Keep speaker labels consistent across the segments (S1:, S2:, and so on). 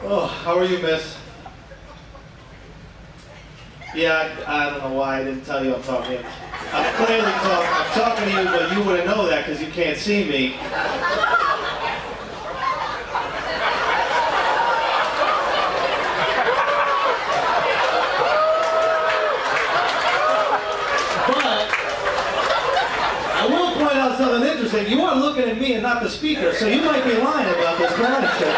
S1: Oh, how are you, miss? Yeah, I don't know why I didn't tell you I'm talking. I'm clearly talking to you, but you wouldn't know that because you can't see me. But I will point out something interesting. You are looking at me and not the speaker, so you might be lying about this brownie shit.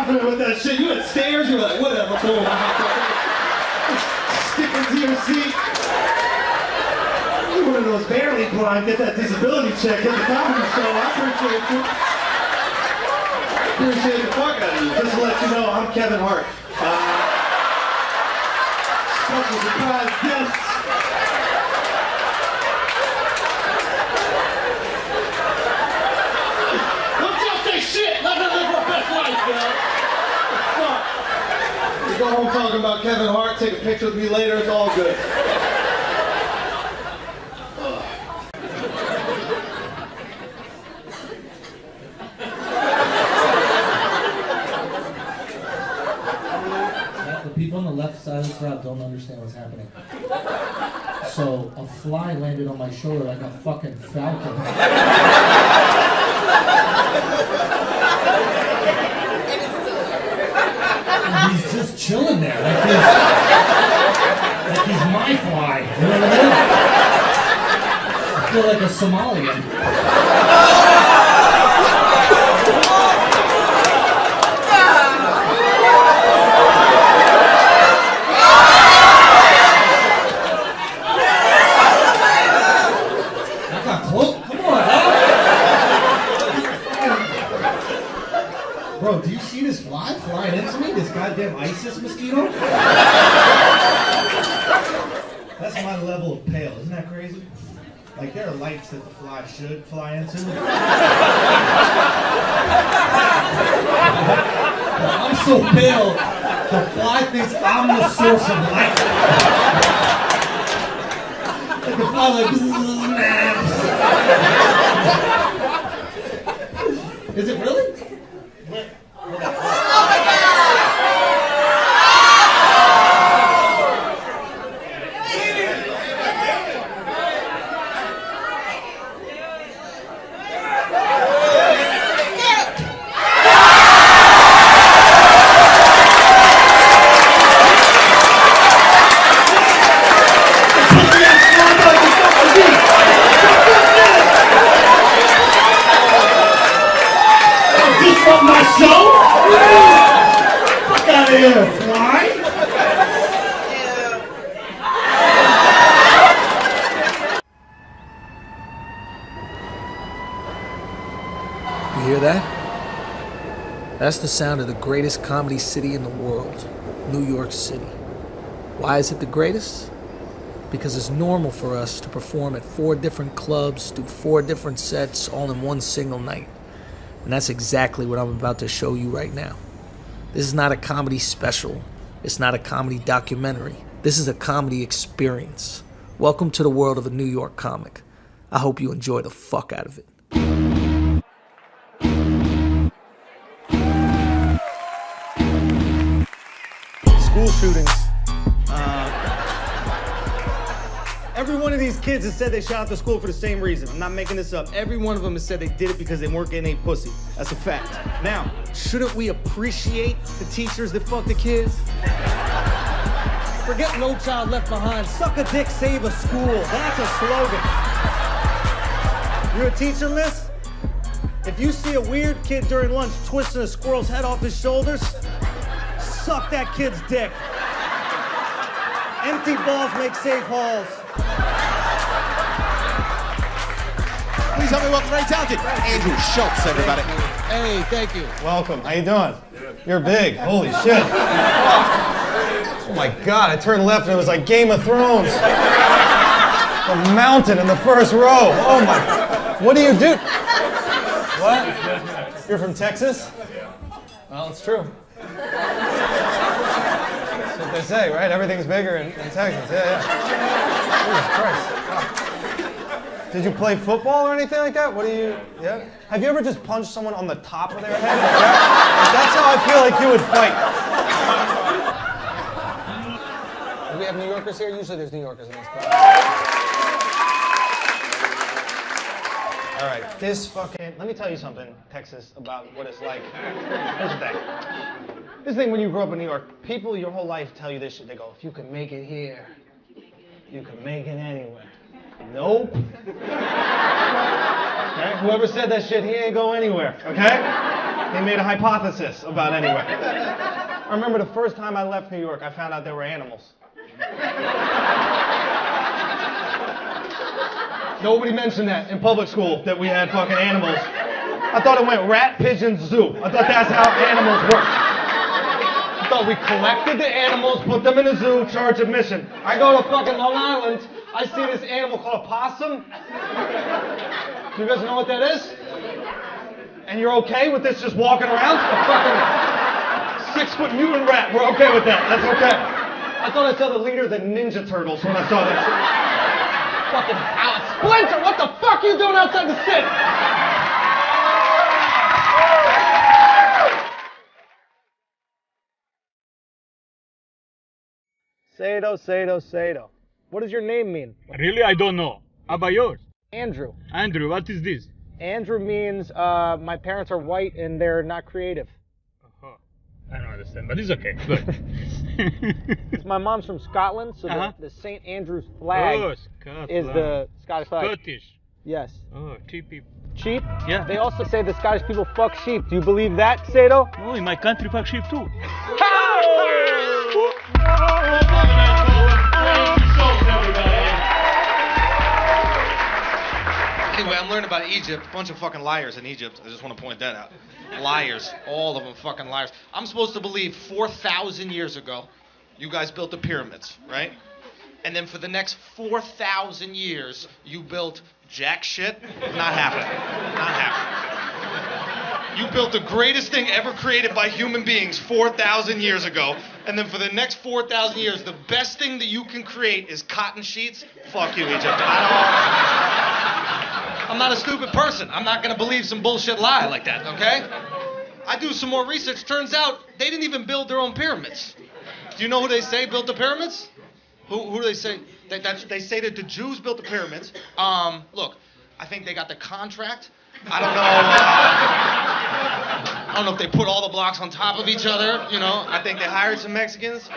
S1: With that shit, you had stairs, you were like, whatever, boom, stick into your seat. You're one of those barely blind, get that disability check at the comedy show. I appreciate you. Appreciate the fuck out of you. Just to let you know, I'm Kevin Hart. Special surprise guests. Don't just say shit, let her live her best life, yo. You go home talking about Kevin Hart, take a picture with me later, it's all good.
S2: The people on the left side of the crowd don't understand what's happening. So a fly landed on my shoulder like a fucking falcon. He's just chilling there, like he's my fly. You know what I mean? I feel like a Somalian. I got close. Come on, huh? Bro, do you see this fly flying into me? This goddamn ISIS mosquito? That's my level of pale. Isn't that crazy? Like, there are lights that the fly should fly into. But I'm so pale, the fly thinks I'm the source of light. Like the fly like, is it really?
S3: You hear that? That's the sound of the greatest comedy city in the world, New York City. Why is it the greatest? Because it's normal for us to perform at 4 different clubs, do 4 different sets, all in one single night. And that's exactly what I'm about to show you right now. This is not a comedy special. It's not a comedy documentary. This is a comedy experience. Welcome to the world of a New York comic. I hope you enjoy the fuck out of it.
S4: School shootings. Every one of these kids has said they shot up the school for the same reason. I'm not making this up. Every one of them has said they did it because they weren't getting any pussy. That's a fact. Now, shouldn't we appreciate the teachers that fuck the kids? Forget No Child Left Behind. Suck a dick, save a school. That's a slogan. You're a teacher, miss? If you see a weird kid during lunch twisting a squirrel's head off his shoulders, suck that kid's dick. Empty balls make safe halls.
S5: Please help me welcome very talented Andrew Schulz, everybody.
S4: Hey, thank you.
S1: Welcome, how you doing? You're big, holy shit. Oh my God, I turned left and it was like Game of Thrones. The mountain in the first row, oh my, what do you do? What? You're from Texas? Well, it's true. That's what they say, right? Everything's bigger in Texas, yeah. Jesus Christ. Wow. Did you play football or anything like that? What do you, yeah? Have you ever just punched someone on the top of their head? That's how I feel like you would fight. Do we have New Yorkers here? Usually there's New Yorkers in this class. All right, let me tell you something, Texas, about what it's like. Here's the thing. This thing when you grow up in New York, people your whole life tell you this shit. They go, if you can make it here, you can make it anywhere. Nope. Okay? Whoever said that shit, he ain't go anywhere, okay? They made a hypothesis about anywhere. I remember the first time I left New York, I found out there were animals. Nobody mentioned that in public school, that we had fucking animals. I thought it went rat, pigeon, zoo. I thought that's how animals work. I thought we collected the animals, put them in a zoo, charge admission. I go to fucking Long Island, I see this animal called a possum. Do you guys know what that is? And you're okay with this just walking around? A fucking 6-foot mutant rat, we're okay with that, that's okay. I thought I saw the leader of the Ninja Turtles when I saw that shit. Fucking Splinter, what the fuck are you doing outside the city? Sado. What does your name mean?
S6: Really, I don't know. How about yours?
S1: Andrew.
S6: Andrew, what is this?
S1: Andrew means my parents are white and they're not creative.
S6: Uh-huh. I don't understand, but it's okay. Good.
S1: My mom's from Scotland, so the St. Andrew's flag is the Scottish flag.
S6: Scottish.
S1: Yes.
S6: Oh, cheap people.
S1: Sheep?
S6: Yeah.
S1: They also say the Scottish people fuck sheep. Do you believe that, Sado?
S6: Oh, in my country, fuck sheep too.
S4: Anyway, I'm learning about Egypt. A bunch of fucking liars in Egypt. I just want to point that out. Liars. All of them fucking liars. I'm supposed to believe 4,000 years ago, you guys built the pyramids, right? And then for the next 4,000 years, you built jack shit. Not happening. Not happening. You built the greatest thing ever created by human beings 4,000 years ago. And then for the next 4,000 years, the best thing that you can create is cotton sheets. Fuck you, Egypt. I'm not a stupid person. I'm not gonna believe some bullshit lie like that, okay? I do some more research. Turns out they didn't even build their own pyramids. Do you know who they say built the pyramids? Who do they say? They say that the Jews built the pyramids. Look, I think they got the contract. I don't know. I don't know if they put all the blocks on top of each other, you know. I think they hired some Mexicans.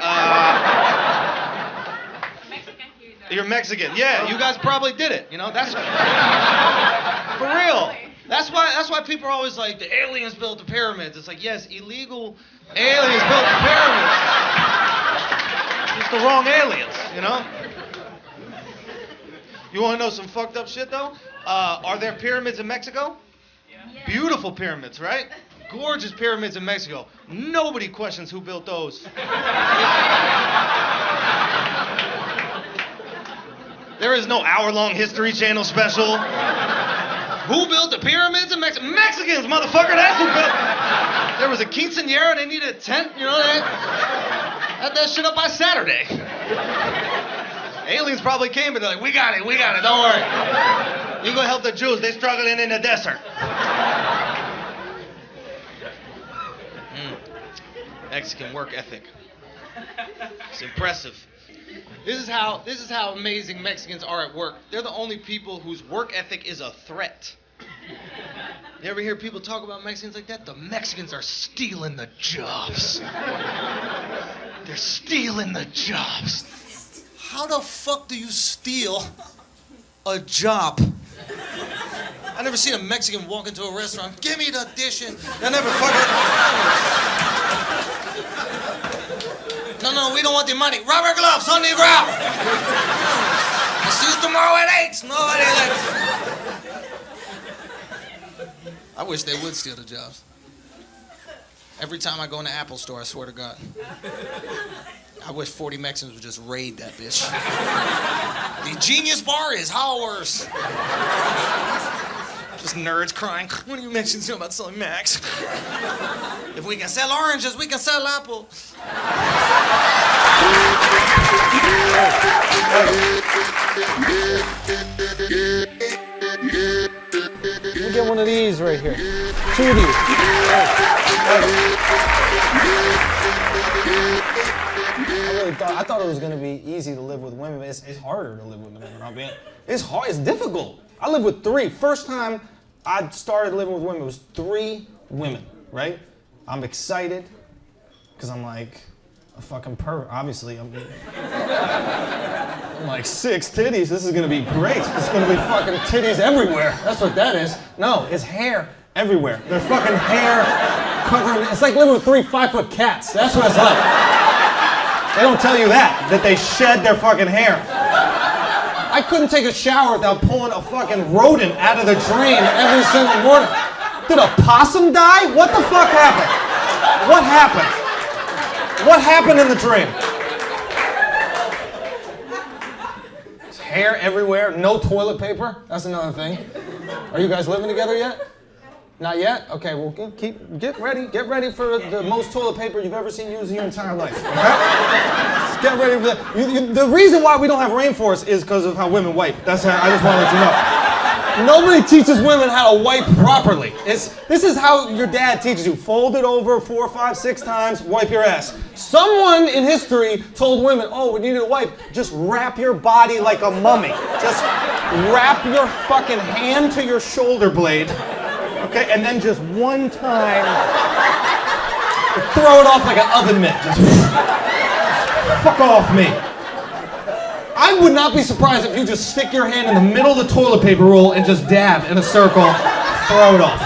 S4: You're Mexican. Yeah, you guys probably did it. You know, that's for real. That's why people are always like, the aliens built the pyramids. It's like, yes, illegal aliens built the pyramids. It's the wrong aliens, you know? You want to know some fucked up shit though? Are there pyramids in Mexico? Yeah. Beautiful pyramids, right? Gorgeous pyramids in Mexico. Nobody questions who built those. There is no hour-long History Channel special. Who built the pyramids in Mexico? Mexicans, motherfucker, that's who built. There was a quinceañera, they needed a tent, you know, they had that shit up by Saturday. Aliens probably came and they're like, we got it, don't worry. You go help the Jews, they're struggling in the desert. Mexican work ethic. It's impressive. This is how amazing Mexicans are at work. They're the only people whose work ethic is a threat. You ever hear people talk about Mexicans like that? The Mexicans are stealing the jobs. They're stealing the jobs. How the fuck do you steal a job? I never seen a Mexican walk into a restaurant. Give me the dish. I never fucking. No, we don't want the money. Rubber gloves on the ground. I'll see you tomorrow at 8. Nobody likes. I wish they would steal the jobs. Every time I go in the Apple store, I swear to God. I wish 40 Mexicans would just raid that bitch. The Genius Bar is ours. Just nerds crying. What do you Mexicans know about selling Macs? If we can sell oranges, we can sell apples.
S3: get one of these right here. 2 of these.
S1: I thought it was gonna be easy to live with women, but it's harder to live with women. It's hard, it's difficult. I lived with 3. First time I started living with women, it was 3 women, right? I'm excited, because I'm like a fucking pervert. Obviously, I'm like 6 titties, this is gonna be great. It's gonna be fucking titties everywhere. That's what that is. No, it's hair everywhere. There's fucking hair covering, it's like living with 3 5-foot cats. That's what it's like. They don't tell you that they shed their fucking hair. I couldn't take a shower without pulling a fucking rodent out of the drain every single morning. Did a possum die? What the fuck happened? What happened? What happened in the drain? There's hair everywhere, no toilet paper. That's another thing. Are you guys living together yet? Not yet? Okay, well, get ready for the most toilet paper you've ever seen used in your entire life, okay? Just get ready for that. The reason why we don't have rainforests is because of how women wipe. That's how, I just want to let you know. Nobody teaches women how to wipe properly. This is how your dad teaches you. Fold it over 4, 5, 6 times, wipe your ass. Someone in history told women, oh, we need to wipe. Just wrap your body like a mummy. Just wrap your fucking hand to your shoulder blade. Okay, and then just one time, throw it off like an oven mitt. Just fuck off me. I would not be surprised if you just stick your hand in the middle of the toilet paper roll and just dab in a circle, throw it off.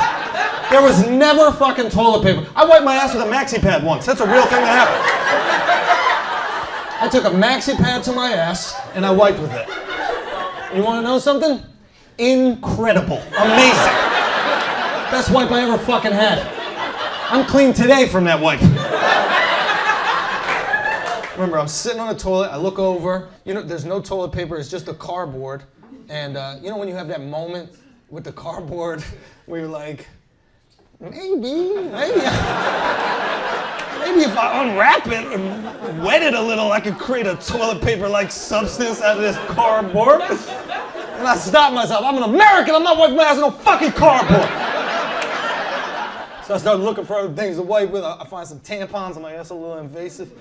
S1: There was never fucking toilet paper. I wiped my ass with a maxi pad once. That's a real thing that happened. I took a maxi pad to my ass and I wiped with it. You want to know something? Incredible. Amazing. Best wipe I ever fucking had. I'm clean today from that wipe. Remember, I'm sitting on the toilet, I look over, there's no toilet paper, it's just a cardboard. And when you have that moment with the cardboard where you're like, maybe if I unwrap it and wet it a little, I could create a toilet paper-like substance out of this cardboard. And I stopped myself, I'm an American, I'm not wiping my ass with no fucking cardboard. So I started looking for other things to wipe with. I find some tampons. I'm like, that's a little invasive.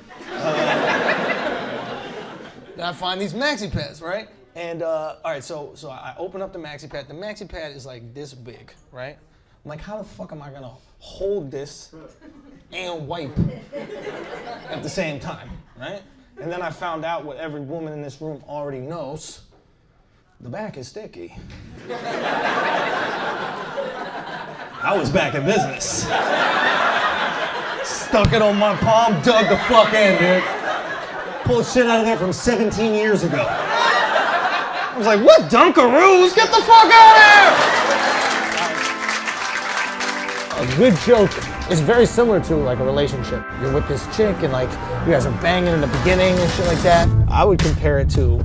S1: Then I find these maxi pads, right? And all right, so I open up the maxi pad. The maxi pad is like this big, right? I'm like, how the fuck am I gonna hold this and wipe at the same time, right? And then I found out what every woman in this room already knows. The back is sticky. I was back in business. Stuck it on my palm, dug the fuck in, dude. Pulled shit out of there from 17 years ago. I was like, what Dunkaroos? Get the fuck out of here! A good joke is very similar to like a relationship. You're with this chick and like you guys are banging in the beginning and shit like that. I would compare it to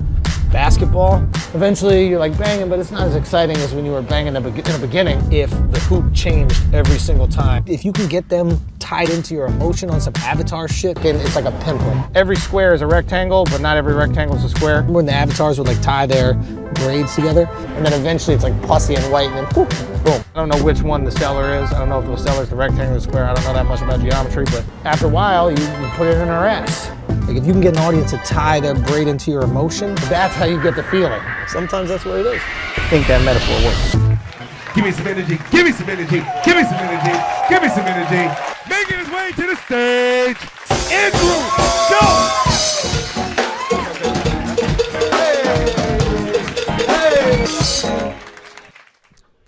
S1: basketball. Eventually you're like banging, but it's not as exciting as when you were banging in the beginning if the hoop changed every single time. If you can get them tied into your emotion on some Avatar shit, then it's like a pimple. Every square is a rectangle, but not every rectangle is a square. When the avatars would like tie their braids together, and then eventually it's like pussy and white, and then whoop, boom. I don't know which one the stellar is. I don't know if the stellar is the rectangle or the square. I don't know that much about geometry, but after a while, you put it in her ass. Like if you can get an audience to tie their braid into your emotion, that's how you get the feeling. Sometimes that's what it is. I think that metaphor works.
S7: Give me some energy, give me some energy, give me some energy, give me some energy. Making his way to the stage, Andrew Schulz!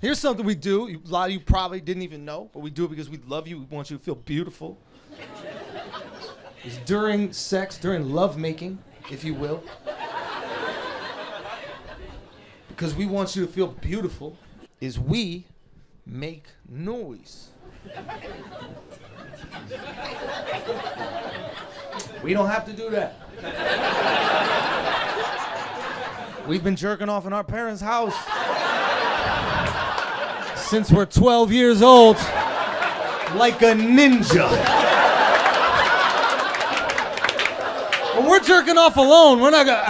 S4: Here's something we do. A lot of you probably didn't even know, but we do it because we love you. We want you to feel beautiful. It's during sex, during lovemaking, if you will. Because we want you to feel beautiful, is we make noise. We don't have to do that. We've been jerking off in our parents' house since we're 12 years old, like a ninja. When we're jerking off alone, we're not gonna,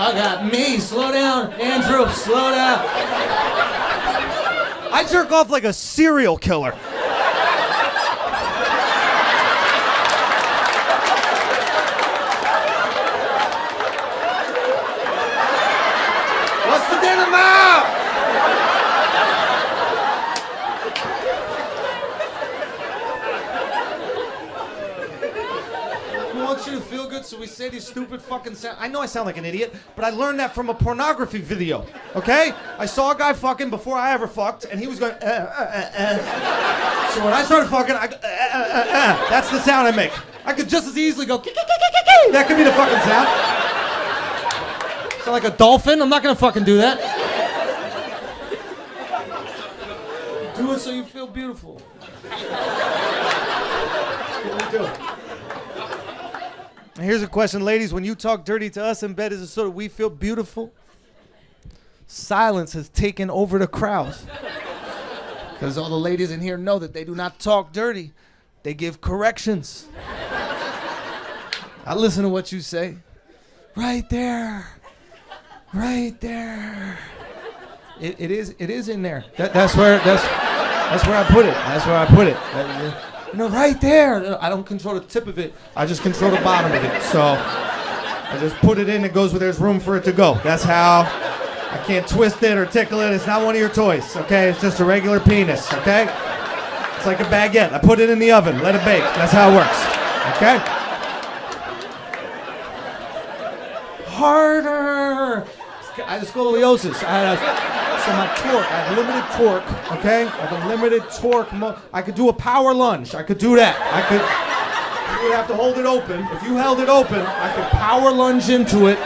S3: I got me. Slow down, Andrew. Slow down.
S4: I jerk off like a serial killer.
S3: What's the dinner, Mom?
S4: We want you to feel good, so we say these stupid fucking sounds. I know I sound like an idiot, but I learned that from a pornography video, okay? I saw a guy fucking before I ever fucked, and he was going, So when I started fucking, I go, That's the sound I make. I could just as easily go, that could be the fucking sound. Sound like a dolphin? I'm not gonna fucking do that. Do it so you feel beautiful. What do we do? Here's a question, ladies. When you talk dirty to us in bed, is it so that we feel beautiful? Silence has taken over the crowd. Because all the ladies in here know that they do not talk dirty. They give corrections. I listen to what you say. Right there. Right there. It is in there. That's where I put it. That's where I put it. Right there. I don't control the tip of it. I just control the bottom of it. So I just put it in. It goes where there's room for it to go. That's how. I can't twist it or tickle it. It's not one of your toys, okay? It's just a regular penis, okay? It's like a baguette. I put it in the oven. Let it bake. That's how it works, okay? Harder. I have scoliosis. So my torque, I have limited torque, okay? I have a limited torque. I could do a power lunge. I could do that. You would have to hold it open. If you held it open, I could power lunge into it.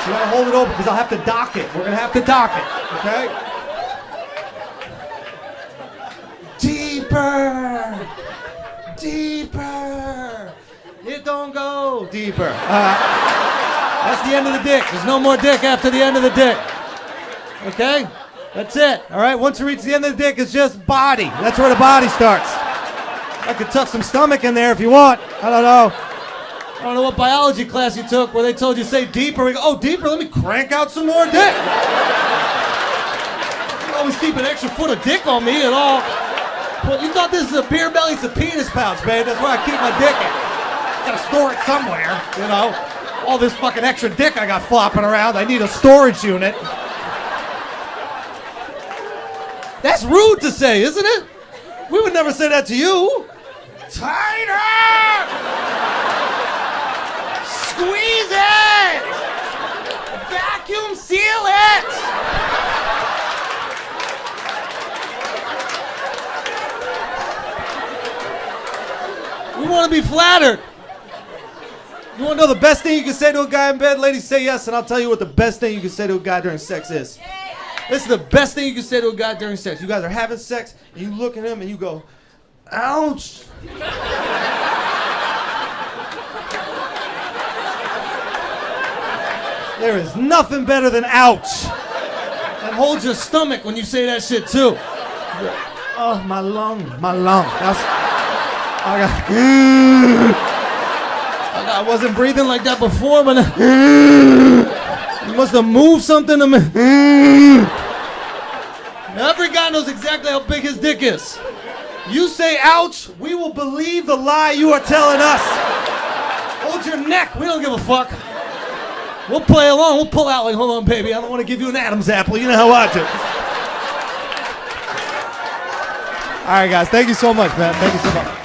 S4: So you gotta hold it open because I'll have to dock it. We're gonna have to dock it, okay? Deeper! Deeper! It don't go deeper. That's the end of the dick. There's no more dick after the end of the dick. Okay? That's it. All right? Once you reach the end of the dick, it's just body. That's where the body starts. I could tuck some stomach in there if you want. I don't know. I don't know what biology class you took where they told you say deeper. We go, oh, deeper? Let me crank out some more dick. You always keep an extra foot of dick on me at all. Well, you thought this is a beer belly? It's a penis pouch, babe. That's where I keep my dick at. Gotta store it somewhere, you know. All this fucking extra dick I got flopping around. I need a storage unit. That's rude to say, isn't it? We would never say that to you. Tighter! Squeeze it! Vacuum seal it! We want to be flattered. You want to know the best thing you can say to a guy in bed? Ladies, say yes, and I'll tell you what the best thing you can say to a guy during sex is. This is the best thing you can say to a guy during sex. You guys are having sex, and you look at him, and you go, ouch. There is nothing better than ouch. And hold your stomach when you say that shit, too. Oh, my lung. I wasn't breathing like that before, but you must have moved something to me. Every guy knows exactly how big his dick is. You say ouch, we will believe the lie you are telling us. Hold your neck, we don't give a fuck. We'll play along, we'll pull out like, hold on, baby, I don't want to give you an Adam's apple, you know how I do. All right, guys, thank you so much, man. Thank you so much.